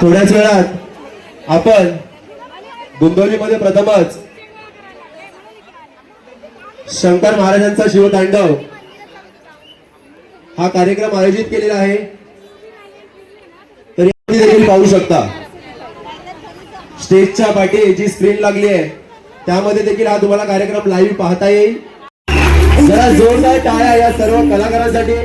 थोड्याच वेळात आपण बुंदोलीमध्ये प्रथमच शंकर महाराजांचा शिवतांडव हा कार्यक्रम आयोजित केलेला आहे. तर देखील पाहू शकता स्टेजच्या पाठी जी स्क्रीन लागली आहे त्यामध्ये देखील हा तुम्हाला कार्यक्रम लाईव्ह पाहता येईल. जरा जोरदार टाळ्या या सर्व कलाकारांसाठी.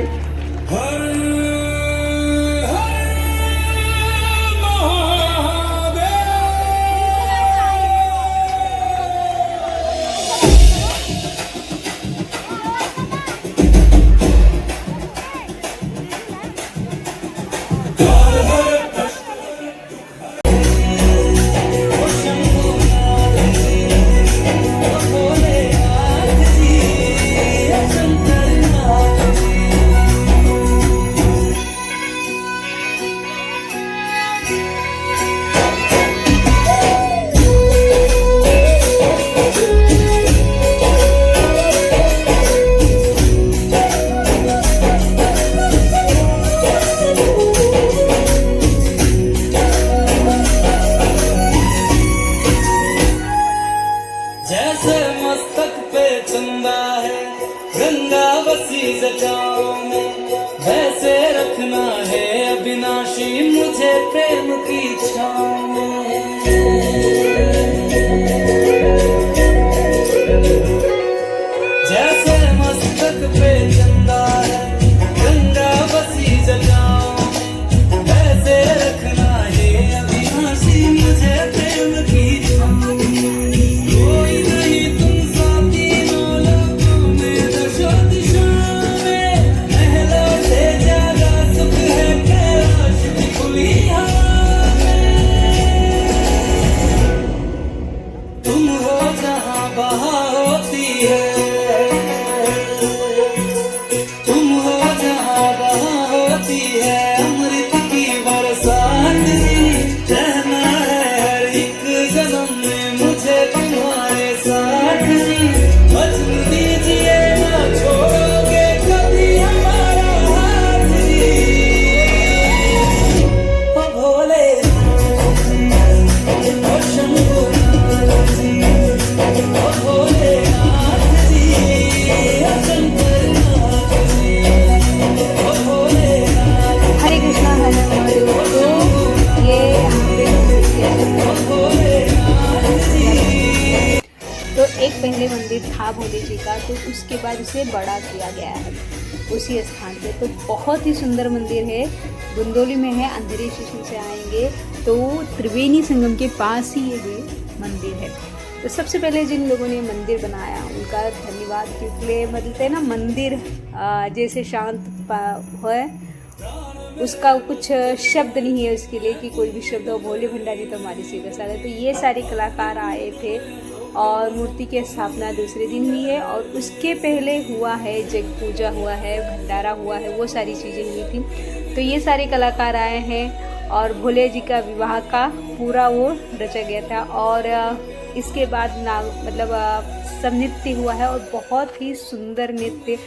जैसे मस्तक पे चंदा है गंगा बसी जटाओं में, वैसे रखना है अविनाशी मुझे प्रेम की छाँव में। जैसे मस्तक पे चंदा है गंगा बसी जटाओं में, वैसे रखना है अविनाशी मुझे प्रेम की छाँव में। पहले मंदिर था भोले जी का, तो उसके बाद उसे बड़ा किया गया है उसी स्थान पे। तो बहुत ही सुंदर मंदिर है, बुंदोली में है। अंधेरी स्टेशन से आएंगे तो त्रिवेणी संगम के पास ही ये मंदिर है। तो सबसे पहले जिन लोगों ने मंदिर बनाया उनका धन्यवाद, क्योंकि मतलब है ना मंदिर जैसे शांत है उसका कुछ शब्द नहीं है उसके लिए कि कोई भी शब्द हो। भोले भंडारी तो हमारे सीधे सारे, तो ये सारे कलाकार आए थे और मूर्ति की स्थापना दूसरे दिन हुई है। और उसके पहले हुआ है जग पूजा हुआ है, भंडारा हुआ है, वो सारी चीज़ें हुई थी। तो ये सारे कलाकार आए हैं और भोले जी का विवाह का पूरा वो रचा गया था। और इसके बाद सब नृत्य हुआ है और बहुत ही सुंदर नृत्य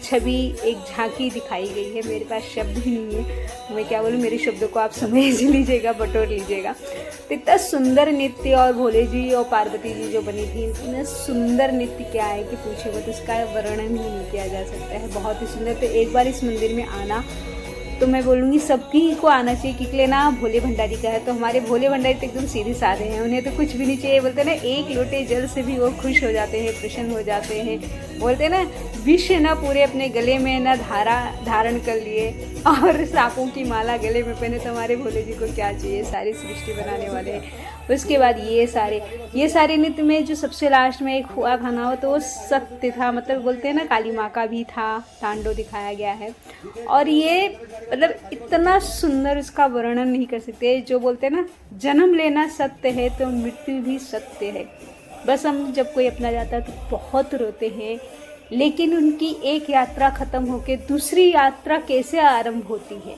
छवि एक झांकी दिखाई गई है। मेरे पास शब्द ही नहीं है, मैं क्या बोलूँ, मेरे शब्दों को आप समझ लीजिएगा, बटोर लीजिएगा। तो इतना सुंदर नृत्य, और भोले जी और पार्वती जी जो बनी थी, इतना सुंदर नृत्य क्या है कि पूछे मत, उसका वर्णन ही नहीं किया जा सकता है, बहुत ही सुंदर। तो एक बार इस मंदिर में आना तो मैं बोलूँगी सभी को आना चाहिए, क्योंकि ना भोले भंडारी का है। तो हमारे भोले भंडारी तो एकदम सीधे साधे हैं, उन्हें तो कुछ भी नहीं चाहिए। बोलते हैं ना एक लोटे जल से भी वो खुश हो जाते हैं, प्रसन्न हो जाते हैं। बोलते हैं ना विष न पूरे अपने गले में न धारण कर लिए और सांपों की माला गले में पहने, तो हमारे भोले जी को क्या चाहिए, सारी सृष्टि बनाने वाले हैं। उसके बाद ये सारे नृत्य में जो सबसे लास्ट में एक हुआ खाना हो तो वो सत्य था, मतलब बोलते हैं ना काली माँ का भी था, तांडव दिखाया गया है। और ये मतलब इतना सुंदर, उसका वर्णन नहीं कर सकते। जो बोलते हैं ना जन्म लेना सत्य है तो मृत्यु भी सत्य है। बस हम जब कोई अपना जाता है तो बहुत रोते हैं, लेकिन उनकी एक यात्रा ख़त्म होकर दूसरी यात्रा कैसे आरंभ होती है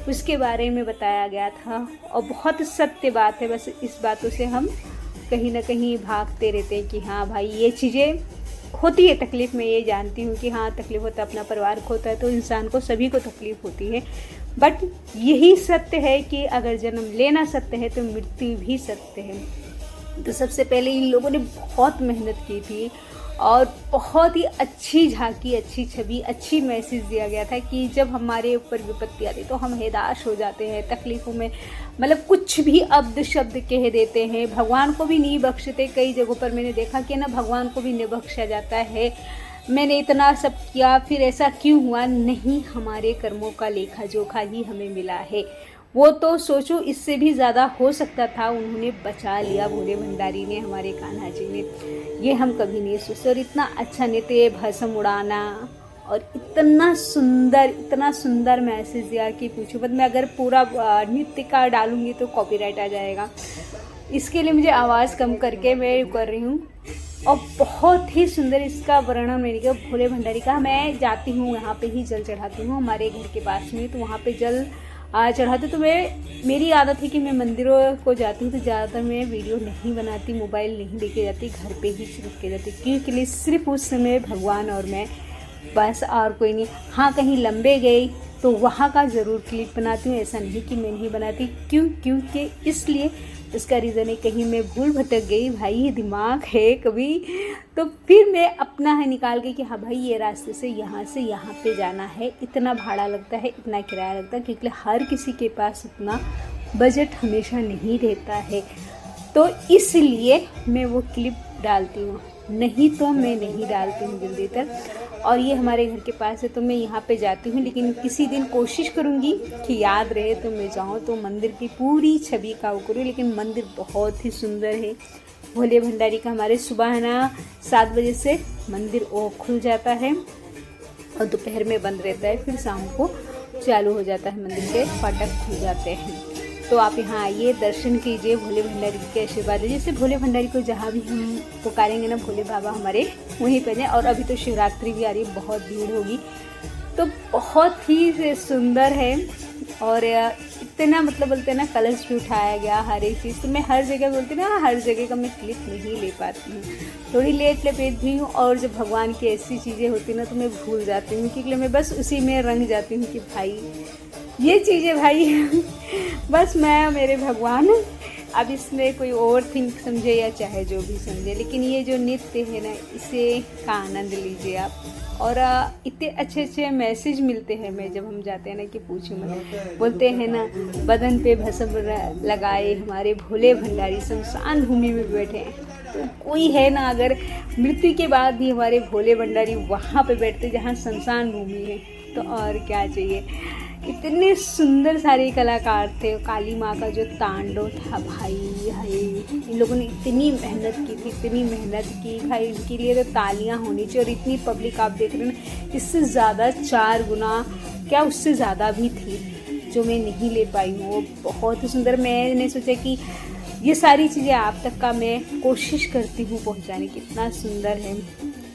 उसके बारे में बताया गया था। और बहुत सत्य बात है, बस इस बातों से हम कहीं ना कहीं भागते रहते हैं कि हाँ भाई ये चीज़ें होती है। तकलीफ़ मैं ये जानती हूँ कि हाँ तकलीफ़ होता है, अपना परिवार खोता है तो इंसान को सभी को तकलीफ़ होती है, बट यही सत्य है कि अगर जन्म लेना सत्य है तो मृत्यु भी सत्य है। तो सबसे पहले इन लोगों ने बहुत मेहनत की थी और बहुत ही अच्छी झांकी, अच्छी छवि, अच्छी मैसेज दिया गया था कि जब हमारे ऊपर विपत्ति आती तो हम हताश हो जाते हैं, तकलीफ़ों में मतलब कुछ भी अब्द शब्द कह देते हैं, भगवान को भी नहीं बख्शते। कई जगहों पर मैंने देखा कि ना भगवान को भी नहीं बख्शा जाता है, मैंने इतना सब किया फिर ऐसा क्यों हुआ। नहीं, हमारे कर्मों का लेखा जोखा ही हमें मिला है। वो तो सोचो इससे भी ज़्यादा हो सकता था, उन्होंने बचा लिया भोले भंडारी ने, हमारे कान्हा जी ने। ये हम कभी नहीं सोचते। और इतना अच्छा नृत्य, भस्म उड़ाना और इतना सुंदर मैसेज दिया कि पूछो मत। मैं अगर पूरा नृत्य का डालूंगी तो कॉपीराइट आ जाएगा, इसके लिए मुझे आवाज़ कम करके मैं कर रही हूँ। और बहुत ही सुंदर इसका वर्णन मैंने किया भोले भंडारी का। मैं जाती हूँ यहाँ पे ही जल चढ़ाती हूँ, हमारे घर के पास में, तो वहाँ पे जल चढ़ाते। तो मेरी आदत है कि मैं मंदिरों को जाती हूँ तो ज़्यादातर मैं वीडियो नहीं बनाती, मोबाइल नहीं लेके जाती, घर पे ही सिर्फ के जाती, क्योंकि सिर्फ उस समय भगवान और मैं, बस और कोई नहीं। हाँ, कहीं लंबे गए तो वहाँ का ज़रूर क्लिप बनाती हूँ, ऐसा नहीं कि मैं नहीं बनाती। क्योंकि इसलिए उसका रीज़न है कहीं मैं भूल भटक गई, भाई ये दिमाग है कभी, तो फिर मैं अपना है निकाल के कि हाँ भाई ये रास्ते से यहाँ पे जाना है, इतना भाड़ा लगता है, इतना किराया लगता है, क्योंकि हर किसी के पास उतना बजट हमेशा नहीं रहता है। तो इसलिए मैं वो क्लिप डालती हूँ, नहीं तो मैं नहीं डालती हूँ जल्दी तक। और ये हमारे घर के पास है तो मैं यहाँ पे जाती हूँ, लेकिन किसी दिन कोशिश करूँगी कि याद रहे तो मैं जाऊँ तो मंदिर की पूरी छवि का वो करूँ। लेकिन मंदिर बहुत ही सुंदर है भोले भंडारी का। हमारे सुबह है ना 7 बजे से मंदिर खुल जाता है और दोपहर में बंद रहता है, फिर शाम को चालू हो जाता है, मंदिर के फाटक खुल जाते हैं। तो आप यहाँ आइए, दर्शन कीजिए, भोले भंडारी के आशीर्वाद है। जैसे भोले भंडारी को जहाँ भी हम पुकारेंगे ना, भोले बाबा हमारे वहीं पे जाएं। और अभी तो शिवरात्रि भी आ रही है, बहुत भीड़ होगी, तो बहुत ही सुंदर है। और इतना मतलब बोलते हैं ना, कलश भी उठाया गया, हर एक चीज़। तो मैं हर जगह बोलती ना, हर जगह का मैं क्लिप नहीं ले पाती हूँ, थोड़ी लेट भी हूँ। और जब भगवान की ऐसी चीज़ें होती ना तो मैं भूल जाती हूँ, क्योंकि मैं बस उसी में रंग जाती हूँ कि भाई ये चीज़ें भाई बस मैं मेरे भगवान। अब इसमें कोई और थिंक समझे या चाहे जो भी समझे, लेकिन ये जो नृत्य है ना, इसे का आनंद लीजिए आप। और इतने अच्छे मैसेज मिलते हैं मैं जब हम जाते हैं ना कि पूछो मत। बोलते हैं ना, बदन पे भस्म लगाए हमारे भोले भंडारी शमशान भूमि में बैठे हैं। तो कोई है ना, अगर मृत्यु के बाद भी हमारे भोले भंडारी वहाँ पे बैठते जहाँ शमशान भूमि है, तो और क्या चाहिए। इतने सुंदर सारे कलाकार थे। काली माँ का जो तांडव था भाई, हाय, इन लोगों ने इतनी मेहनत की थी, इतनी मेहनत की भाई, इनके लिए तो तालियां होनी चाहिए। और इतनी पब्लिक आप देख रहे हैं ना, इससे ज़्यादा 4 गुना क्या उससे ज़्यादा भी थी जो मैं नहीं ले पाई हूँ। वो बहुत ही सुंदर। मैंने सोचा कि ये सारी चीज़ें आप तक का मैं कोशिश करती हूँ पहुँचाने की, इतना सुंदर है।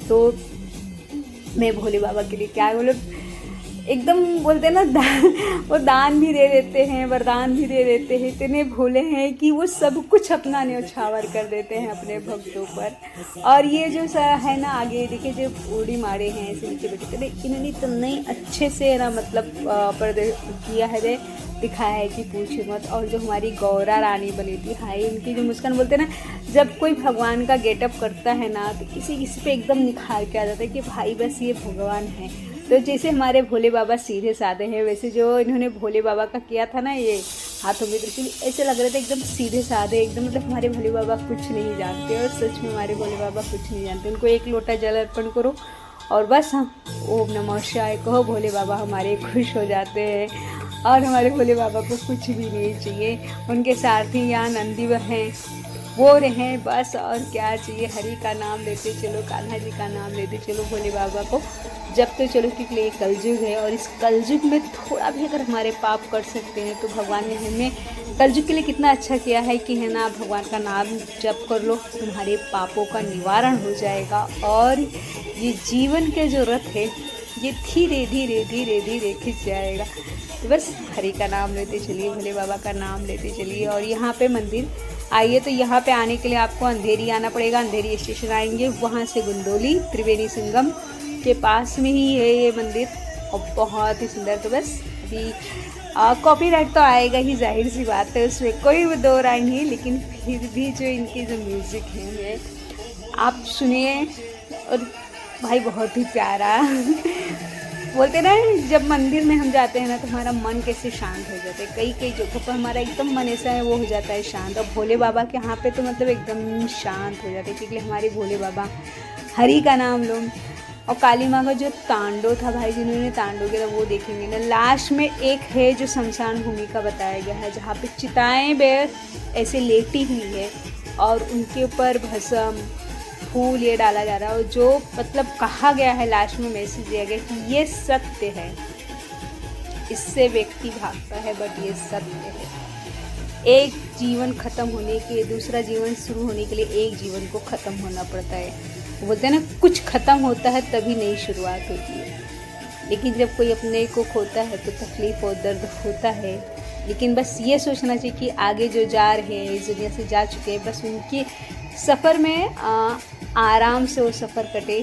तो मैं भोले बाबा के लिए क्या बोले, एकदम बोलते हैं ना, वो दान भी दे देते हैं, वरदान भी दे देते हैं, इतने भोले हैं कि वो सब कुछ अपना न्यौछावर कर देते हैं अपने भक्तों पर। और ये जो है ना, आगे देखिए जो बूढ़ी मारे हैं ऐसे नीचे बैठे, इन्होंने इतने अच्छे से ना मतलब किया है, दिखाया है कि पूछो मत। और जो हमारी गौरा रानी बनी थी, हाय, इनकी जो मुस्कान, बोलते हैं ना, जब कोई भगवान का गेटअप करता है ना तो किसी पे एकदम निखार के आ जाता है कि भाई बस ये भगवान है। तो जैसे हमारे भोले बाबा सीधे साधे हैं, वैसे जो इन्होंने भोले बाबा का किया था ना, ये हाथों में दृष्टि, ऐसे लग रहे थे एकदम सीधे साधे, एकदम मतलब हमारे भोले बाबा कुछ नहीं जानते। और सच में हमारे भोले बाबा कुछ नहीं जानते। उनको 1 लोटा जल अर्पण करो और बस हम ओम नमः शिवाय कहो, भोले बाबा हमारे खुश हो जाते हैं। और हमारे भोले बाबा को कुछ भी नहीं चाहिए, उनके सारथी यहाँ नंदी हैं, वो रहें बस, और क्या चाहिए। हरि का नाम लेते चलो, कान्हा जी का नाम लेते चलो, भोले बाबा को जपते चलो, क्योंकि ये कलयुग है। और इस कलयुग में थोड़ा भी अगर हमारे पाप कर सकते हैं तो भगवान ने हमें कलयुग के लिए कितना अच्छा किया है कि है ना, भगवान का नाम जप कर लो, तुम्हारे पापों का निवारण हो जाएगा। और ये जीवन के जो रथ है ये धीरे धीरे धीरे धीरे खिंच जाएगा। तो बस हरि का नाम लेते चलिए, भोले बाबा का नाम लेते चलिए। और यहाँ पे मंदिर आइए तो यहाँ पे आने के लिए आपको अंधेरी आना पड़ेगा, अंधेरी स्टेशन आएंगे, वहाँ से गुंदोली त्रिवेणी संगम के पास में ही है ये मंदिर, और बहुत ही सुंदर। तो बस अभी कॉपीराइट तो आएगा ही, जाहिर सी बात है, उसमें कोई दो राय नहीं, लेकिन फिर भी जो इनकी जो म्यूज़िक है आप सुनिए, और भाई बहुत ही प्यारा बोलते ना, जब मंदिर में हम जाते हैं ना तो हमारा मन कैसे शांत हो जाता है, कई कई जगहों पर हमारा एकदम मन ऐसा है वो हो जाता है शांत, और भोले बाबा के यहाँ पे तो मतलब एकदम शांत हो जाते हैं, क्योंकि हमारे भोले बाबा हरि का नाम लो। और काली माँ का जो तांडव था भाई, जिन्होंने तांडव किया था वो देखेंगे ना। लास्ट में एक है जो शमशान भूमि का बताया गया है, जहाँ पे चिताएं ऐसे लेटी हुई है और उनके ऊपर भस्म फूल ये डाला जा रहा है, और जो मतलब कहा गया है, लास्ट में मैसेज दिया गया कि ये सत्य है, इससे व्यक्ति भागता है बट ये सत्य है। एक जीवन ख़त्म होने के, दूसरा जीवन शुरू होने के लिए एक जीवन को ख़त्म होना पड़ता है। बोलते हैं ना, कुछ ख़त्म होता है तभी नई शुरुआत होती है, लेकिन जब कोई अपने को खोता है तो तकलीफ़ और दर्द होता है। लेकिन बस ये सोचना चाहिए कि आगे जो जा रहे हैं, इस दुनिया से जा चुके हैं, बस उनके सफ़र में आराम से वो सफ़र कटे,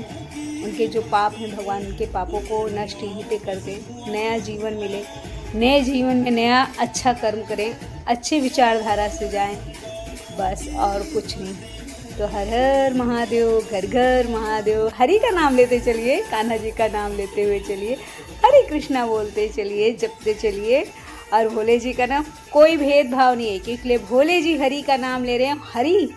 उनके जो पाप हैं भगवान उनके पापों को नष्ट यहीं पे कर दें, नया जीवन मिले, नए जीवन में नया अच्छा कर्म करें, अच्छे विचारधारा से जाएं, बस और कुछ नहीं। तो हर हर महादेव, घर घर महादेव, हरि का नाम लेते चलिए, कान्हा जी का नाम लेते हुए चलिए, हरे कृष्णा बोलते चलिए, जपते चलिए, और भोले जी का नाम कोई भेदभाव नहीं है, क्योंकि भोले जी हरि का नाम ले रहे हैं, हरि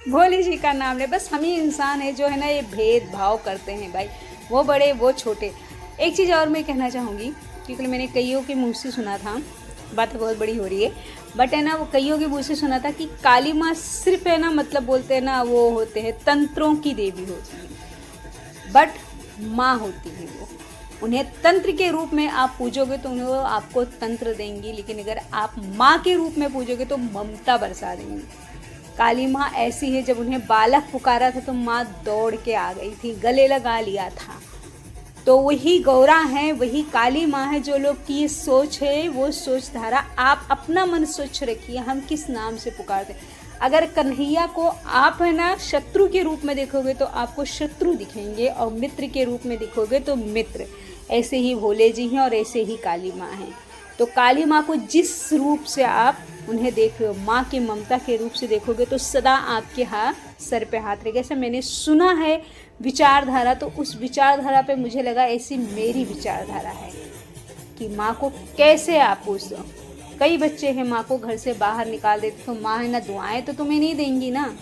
भोले जी का नाम ले। बस हम ही इंसान है जो है ना ये भेदभाव करते हैं भाई, वो बड़े वो छोटे। एक चीज़ और मैं कहना चाहूँगी, क्योंकि मैंने कईयों के मुँह से सुना था, बात बहुत बड़ी हो रही है, बट है ना वो कईयों के मुँह से सुना था कि काली माँ सिर्फ है ना, मतलब बोलते हैं ना, वो होते हैं तंत्रों की देवी होती है, बट माँ होती है वो। उन्हें तंत्र के रूप में आप पूजोगे तो उन्हें आपको तंत्र देंगी, लेकिन अगर आप माँ के रूप में पूजोगे तो ममता बरसा देंगी। काली माँ ऐसी है, जब उन्हें बालक पुकारा था तो माँ दौड़ के आ गई थी, गले लगा लिया था। तो वही गौरा है, वही काली माँ है। जो लोग की ये सोच है, वो सोच धारा, आप अपना मन स्वच्छ रखिए, हम किस नाम से पुकारते। अगर कन्हैया को आप है ना शत्रु के रूप में देखोगे तो आपको शत्रु दिखेंगे, और मित्र के रूप में देखोगे तो मित्र। ऐसे ही भोले जी हैं और ऐसे ही काली माँ हैं। तो काली माँ को जिस रूप से आप उन्हें देख रहे हो, माँ के ममता के रूप से देखोगे तो सदा आपके सर पे हाथ रहेगा। ऐसा मैंने सुना है विचारधारा, तो उस विचारधारा पे मुझे लगा ऐसी मेरी विचारधारा है कि माँ को कैसे आप पूछो। कई बच्चे हैं माँ को घर से बाहर निकाल देते, तो माँ है ना दुआएं तो तुम्हें नहीं देंगी ना।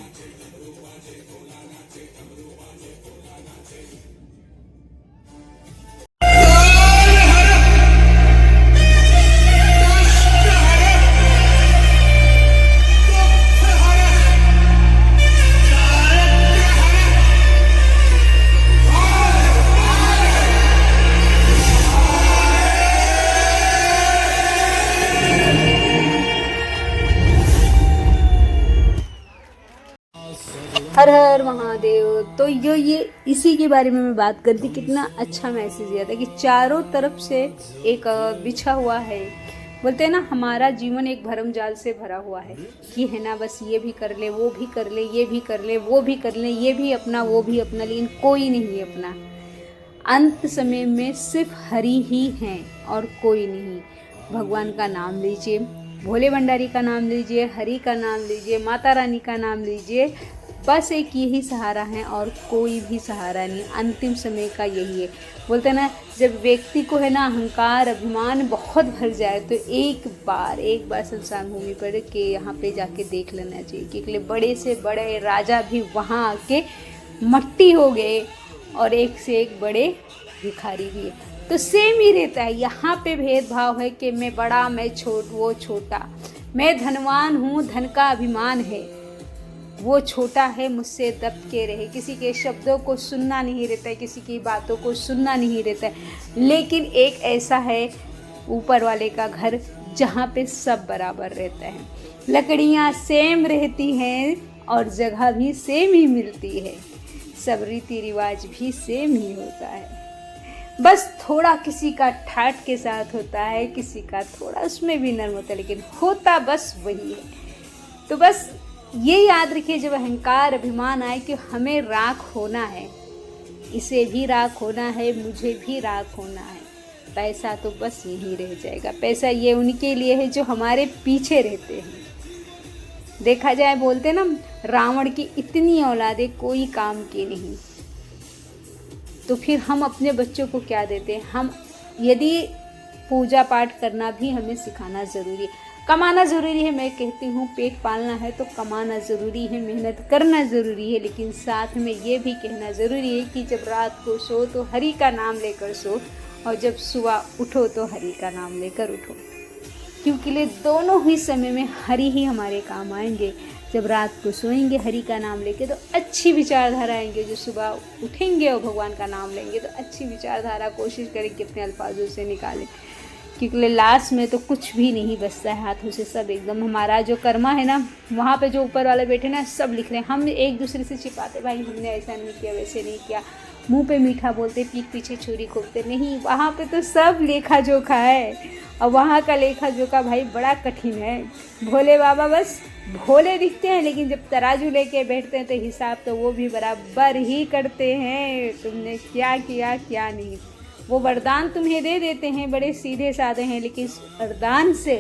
हर हर महादेव। तो ये इसी के बारे में मैं बात करती, कितना अच्छा मैसेज दिया था कि चारों तरफ से एक बिछा हुआ है। बोलते हैं ना, हमारा जीवन एक भरम जाल से भरा हुआ है कि है ना, बस ये भी कर ले, वो भी कर ले, ये भी कर ले, वो भी कर ले, ये भी अपना, वो भी अपना, लेकिन कोई नहीं अपना। अंत समय में सिर्फ हरि ही हैं और कोई नहीं। भगवान का नाम लीजिए, भोले भंडारी का नाम लीजिए, हरि का नाम लीजिए, माता रानी का नाम लीजिए, बस एक यही सहारा है और कोई भी सहारा नहीं। अंतिम समय का यही है। बोलते हैं ना, जब व्यक्ति को है ना अहंकार अभिमान बहुत भर जाए तो एक बार शमशान भूमि पर के यहाँ पे जाके देख लेना चाहिए, क्योंकि बड़े से बड़े राजा भी वहाँ आके मट्टी हो गए और एक से एक बड़े भिखारी भी है। तो सेम ही रहता है। यहाँ पे भेदभाव है कि मैं बड़ा, मैं वो छोटा, मैं धनवान हूँ, धन का अभिमान है, वो छोटा है, मुझसे दब के रहे। किसी के शब्दों को सुनना नहीं रहता है, किसी की बातों को सुनना नहीं रहता है। लेकिन एक ऐसा है ऊपर वाले का घर जहाँ पे सब बराबर रहता है, लकड़ियाँ सेम रहती हैं और जगह भी सेम ही मिलती है, सब रीति रिवाज भी सेम ही होता है। बस थोड़ा किसी का ठाट के साथ होता है, किसी का थोड़ा उसमें भी नर्म होता है, लेकिन होता बस वही है। तो बस ये याद रखिए, जब अहंकार अभिमान आए कि हमें राख होना है, इसे भी राख होना है, मुझे भी राख होना है, पैसा तो बस यहीं रह जाएगा। पैसा ये उनके लिए है जो हमारे पीछे रहते हैं। देखा जाए, बोलते ना, रावण की इतनी औलादें कोई काम की नहीं, तो फिर हम अपने बच्चों को क्या देते हैं? हम यदि पूजा पाठ करना भी हमें सिखाना ज़रूरी है, कमाना ज़रूरी है। मैं कहती हूँ पेट पालना है तो कमाना ज़रूरी है, मेहनत करना ज़रूरी है, लेकिन साथ में ये भी कहना ज़रूरी है कि जब रात को सो तो हरि का नाम लेकर सो, और जब सुबह उठो तो हरि का नाम लेकर उठो, क्योंकि दोनों ही समय में हरि ही हमारे काम आएंगे। जब रात को सोएंगे हरि का नाम लेके तो अच्छी विचारधारा आएंगे, जो सुबह उठेंगे और भगवान का नाम लेंगे तो अच्छी विचारधारा कोशिश करें कि अपने अल्फाजों से निकालें, क्योंकि लास्ट में तो कुछ भी नहीं बचता है हाथों से। सब एकदम हमारा जो कर्मा है ना, वहाँ पे जो ऊपर वाले बैठे ना, सब लिख रहे हैं। हम एक दूसरे से छिपाते, भाई हमने ऐसा नहीं किया, वैसे नहीं किया, मुंह पे मीठा बोलते, पीठ पीछे छुरी खोपते, नहीं, वहाँ पे तो सब लेखा जोखा है। और वहाँ का लेखा जोखा भाई बड़ा कठिन है। भोले बाबा बस भोले दिखते हैं, लेकिन जब तराजू लेके बैठते हैं तो हिसाब तो वो भी बराबर ही करते हैं, तुमने क्या किया क्या नहीं। वो वरदान तुम्हें दे देते हैं, बड़े सीधे साधे हैं, लेकिन इस वरदान से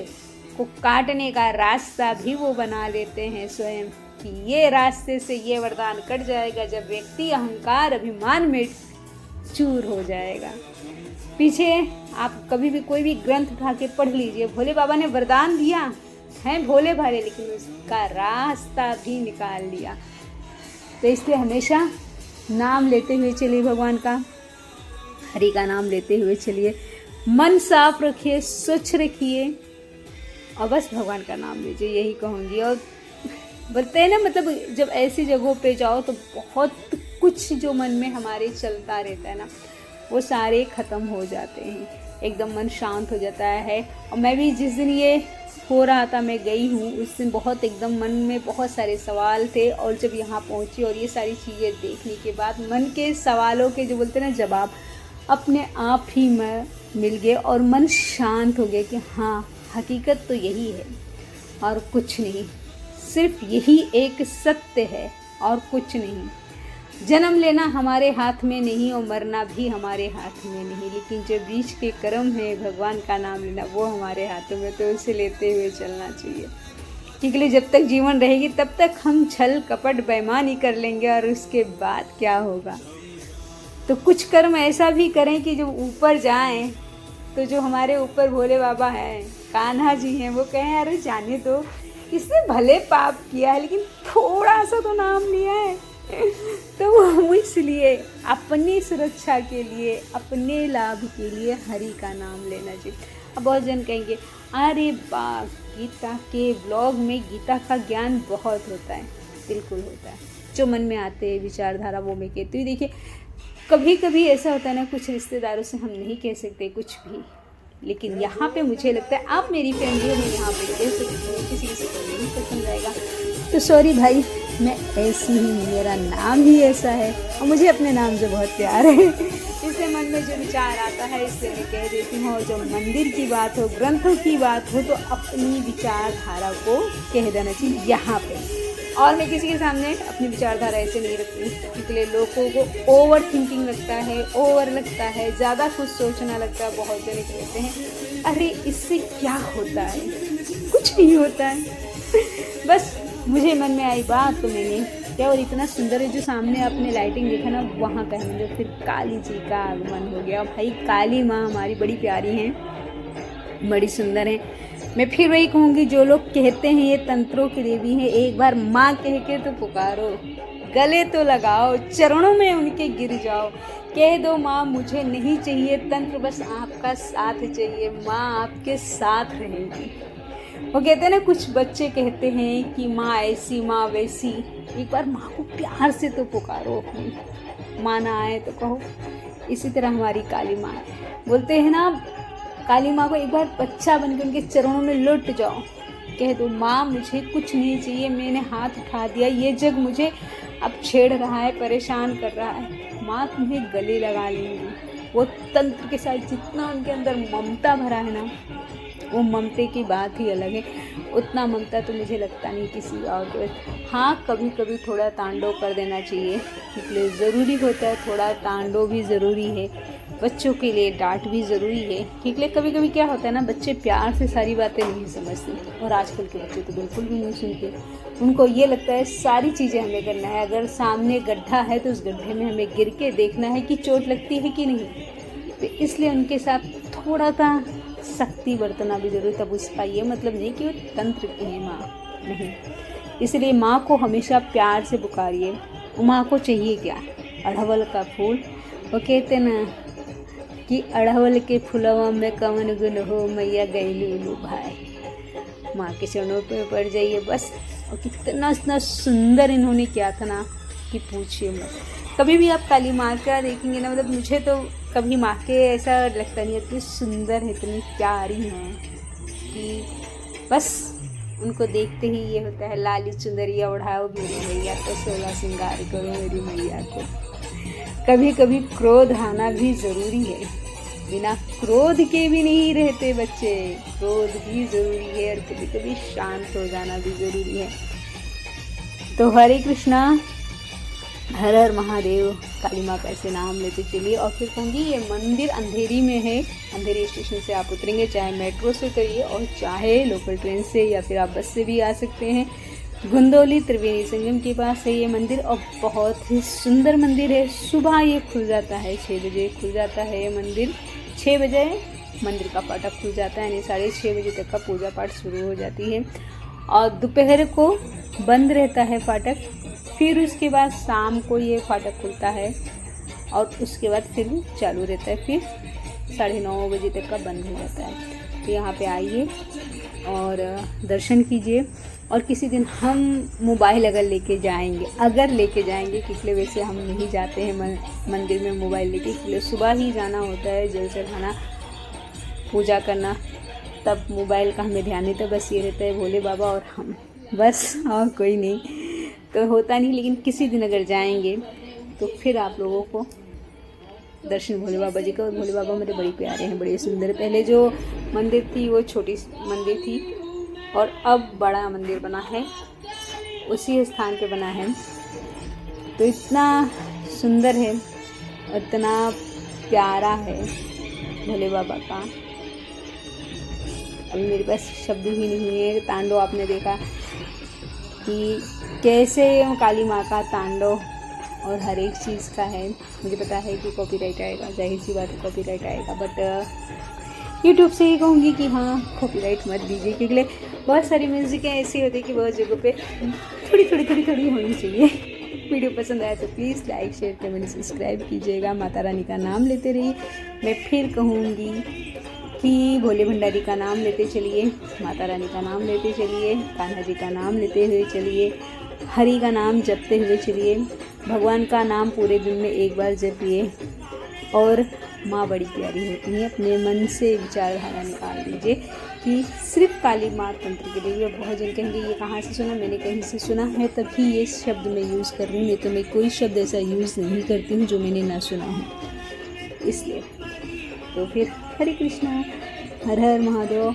को काटने का रास्ता भी वो बना लेते हैं स्वयं, कि ये रास्ते से ये वरदान कट जाएगा जब व्यक्ति अहंकार अभिमान में चूर हो जाएगा। पीछे आप कभी भी कोई भी ग्रंथ उठा के पढ़ लीजिए, भोले बाबा ने वरदान दिया है भोले भाले, लेकिन उसका रास्ता भी निकाल लिया। तो इसलिए हमेशा नाम लेते हुए चलिए, भगवान का, हरि का नाम लेते हुए चलिए, मन साफ रखिए, स्वच्छ रखिए, और बस भगवान का नाम लीजिए, यही कहूँगी। और बोलते हैं ना, मतलब जब ऐसी जगहों पे जाओ तो बहुत कुछ जो मन में हमारे चलता रहता है ना, वो सारे ख़त्म हो जाते हैं, एकदम मन शांत हो जाता है। और मैं भी जिस दिन ये हो रहा था, मैं गई हूँ, उस दिन बहुत एकदम मन में बहुत सारे सवाल थे, और जब यहाँ पहुँची और ये सारी चीज़ें देखने के बाद मन के सवालों के जो बोलते हैं ना जवाब अपने आप ही में मिल गए, और मन शांत हो गया कि हाँ, हकीकत तो यही है और कुछ नहीं, सिर्फ यही एक सत्य है और कुछ नहीं। जन्म लेना हमारे हाथ में नहीं और मरना भी हमारे हाथ में नहीं, लेकिन जो बीच के कर्म है भगवान का नाम लेना, वो हमारे हाथों में, तो उसे लेते हुए चलना चाहिए। क्योंकि जब तक जीवन रहेगी तब तक हम छल कपट बेईमानी कर लेंगे, और उसके बाद क्या होगा। तो कुछ कर्म ऐसा भी करें कि जो ऊपर जाएं, तो जो हमारे ऊपर भोले बाबा हैं, कान्हा जी हैं, वो कहें अरे जाने दो, इसने भले पाप किया है लेकिन थोड़ा सा तो नाम लिया है। तो वो इसलिए अपनी सुरक्षा के लिए, अपने लाभ के लिए हरि का नाम लेना चाहिए। अब बहुत जन कहेंगे अरे वाह, गीता के ब्लॉग में गीता का ज्ञान बहुत होता है। बिल्कुल होता है, जो मन में आते हैं विचारधारा वो मैं कहती हूँ। देखिए, कभी कभी ऐसा होता है ना, कुछ रिश्तेदारों से हम नहीं कह सकते कुछ भी, लेकिन यहाँ पे मुझे लगता है आप मेरी फैमिली में यहाँ पे कह सकते हो, किसी किसी को नहीं पसंद आएगा तो सॉरी भाई, मैं ऐसी ही, मेरा नाम ही ऐसा है और मुझे अपने नाम से बहुत प्यार है। इसलिए मन में जो विचार आता है इसलिए मैं कह देती हूँ। और जब मंदिर की बात हो, ग्रंथों की बात हो, तो अपनी विचारधारा को कह देना चाहिए यहाँ पे। और मैं किसी के सामने अपनी विचारधारा ऐसे नहीं रखती, क्योंकि लोगों को ओवर थिंकिंग लगता है, ओवर लगता है, ज़्यादा कुछ सोचना लगता है। बहुत जने कहते हैं अरे इससे क्या होता है, कुछ नहीं होता है। बस मुझे मन में आई बात तो मैंने क्या, और इतना सुंदर है जो सामने आपने लाइटिंग देखा ना, वहाँ का है मुझे। फिर काली जी का आगमन हो गया। भाई काली माँ हमारी बड़ी प्यारी हैं, बड़ी सुंदर हैं। मैं फिर वही कहूँगी, जो लोग कहते हैं ये तंत्रों की देवी है, एक बार माँ कह के तो पुकारो, गले तो लगाओ, चरणों में उनके गिर जाओ, कह दो माँ मुझे नहीं चाहिए तंत्र, बस आपका साथ चाहिए, माँ आपके साथ रहेगी। वो कहते हैं ना, कुछ बच्चे कहते हैं कि माँ ऐसी माँ वैसी, एक बार माँ को प्यार से तो पुकारो अपनी, माँ ना आए तो कहो। इसी तरह हमारी काली माँ बोलते हैं ना, काली माँ को एक बार बच्चा बनकर उनके चरणों में लुट जाओ, कह दो माँ मुझे कुछ नहीं चाहिए, मैंने हाथ उठा दिया, ये जग मुझे अब छेड़ रहा है, परेशान कर रहा है, माँ तुम्हें गले लगा लेंगी। वो तंत्र के साथ जितना उनके अंदर ममता भरा है ना, वो ममते की बात ही अलग है। उतना ममता तो मुझे लगता नहीं किसी और को। हाँ, कभी कभी थोड़ा तांडव कर देना चाहिए, इसलिए ज़रूरी होता है, थोड़ा तांडव भी ज़रूरी है। बच्चों के लिए डांट भी ज़रूरी है, क्योंकि कभी कभी क्या होता है ना, बच्चे प्यार से सारी बातें नहीं समझते, और आजकल के बच्चे तो बिल्कुल भी नहीं सुनते। उनको ये लगता है सारी चीज़ें हमें करना है, अगर सामने गड्ढा है तो उस गड्ढे में हमें गिर के देखना है कि चोट लगती है कि नहीं। तो इसलिए उनके साथ थोड़ा सा सख्ती बरतना भी ज़रूरी। तब उसका ये मतलब नहीं कि वो तंत्र की है माँ, नहीं। इसलिए माँ को हमेशा प्यार से पुकारिए। माँ को चाहिए क्या? अड़हवल का फूल। वो कहते ना कि अड़हवल के फूलवा में कवन गुण हो, मैया गैलू भाई। माँ के चरणों पे पड़ जाइए बस। और कितना इतना सुंदर इन्होंने किया था ना कि पूछिए मत। कभी भी आप काली माँ का देखेंगे ना, मतलब मुझे तो कभी माँ के ऐसा लगता नहीं, इतनी सुंदर है, इतनी प्यारी हैं कि बस उनको देखते ही ये होता है, लाली चुंदरिया उड़ाओ मेरी मैया को, 16 श्रृंगार करो मेरी मैया को। कभी कभी क्रोध आना भी ज़रूरी है, बिना क्रोध के भी नहीं रहते बच्चे, क्रोध भी ज़रूरी है, और कभी कभी शांत हो जाना भी ज़रूरी है। तो हरे कृष्णा, हर हर महादेव, काली माँ का ऐसे नाम लेते चलिए। और फिर कहूँगी ये मंदिर अंधेरी में है। अंधेरी स्टेशन से आप उतरेंगे, चाहे मेट्रो से करिए और चाहे लोकल ट्रेन से या फिर आप बस से भी आ सकते हैं। गुंदोली त्रिवेणी संगम के पास है ये मंदिर, और बहुत ही सुंदर मंदिर है। सुबह ये खुल जाता है, 6 बजे खुल जाता है ये मंदिर। 6 बजे मंदिर का फाटक खुल जाता है, यानी 6:30 बजे तक का पूजा पाठ शुरू हो जाती है, और दोपहर को बंद रहता है फाटक। फिर उसके बाद शाम को ये फाटक खुलता है, और उसके बाद फिर चालू रहता है, फिर 9:30 बजे तक का बंद हो जाता है। तो यहाँ पे आइए और दर्शन कीजिए। और किसी दिन हम मोबाइल अगर लेके जाएंगे, क्योंकि वैसे हम नहीं जाते हैं मंदिर में मोबाइल लेके, इसलिए सुबह ही जाना होता है, जल चढ़ाना, पूजा करना, तब मोबाइल का हमें ध्यान नहीं, तो बस ये रहता है भोले बाबा और हम, बस, और कोई नहीं, तो होता नहीं। लेकिन किसी दिन अगर जाएंगे तो फिर आप लोगों को दर्शन भोले बाबा जी का। और भोले बाबा मेरे बड़े प्यारे हैं, बड़े सुंदर। पहले जो मंदिर थी वो छोटी मंदिर थी, और अब बड़ा मंदिर बना है, उसी स्थान पे बना है। तो इतना सुंदर है, इतना प्यारा है भोले बाबा का, अभी मेरे पास शब्द ही नहीं है। तांडव आपने देखा कि कैसे काली माँ का तांडव, और हर एक चीज़ का है। मुझे पता है कि कॉपीराइट आएगा, जाहिर सी बात है कॉपीराइट आएगा, बट यूट्यूब से ही कहूँगी कि हाँ, कॉपीराइट मत दीजिए, क्योंकि बहुत सारी म्यूज़िकें ऐसी होती है कि बहुत जगहों पे थोड़ी होनी चाहिए। वीडियो पसंद आया तो please like, share, comment, subscribe कीजिएगा। माता रानी का नाम लेते रहिए। मैं फिर कहूँगी कि भोले भंडारी का नाम लेते चलिए, माता रानी का नाम लेते चलिए, कान्हा जी का नाम लेते हुए चलिए, हरि का नाम जपते हुए चलिए, भगवान का नाम पूरे दिन में एक बार जपिए। और माँ बड़ी प्यारी होती है, अपने मन से विचारधारा निकाल दीजिए कि सिर्फ काली माँ तंत्र के लिए। बहुत जन कहेंगे ये कहाँ से सुना, मैंने कहीं से सुना है तभी ये शब्द मैं यूज़ कर रही हूँ, नहीं तो मैं कोई शब्द ऐसा यूज़ नहीं करती हूँ जो मैंने ना सुना हो, इसलिए। तो फिर हरे कृष्णा, हर हर महादेव।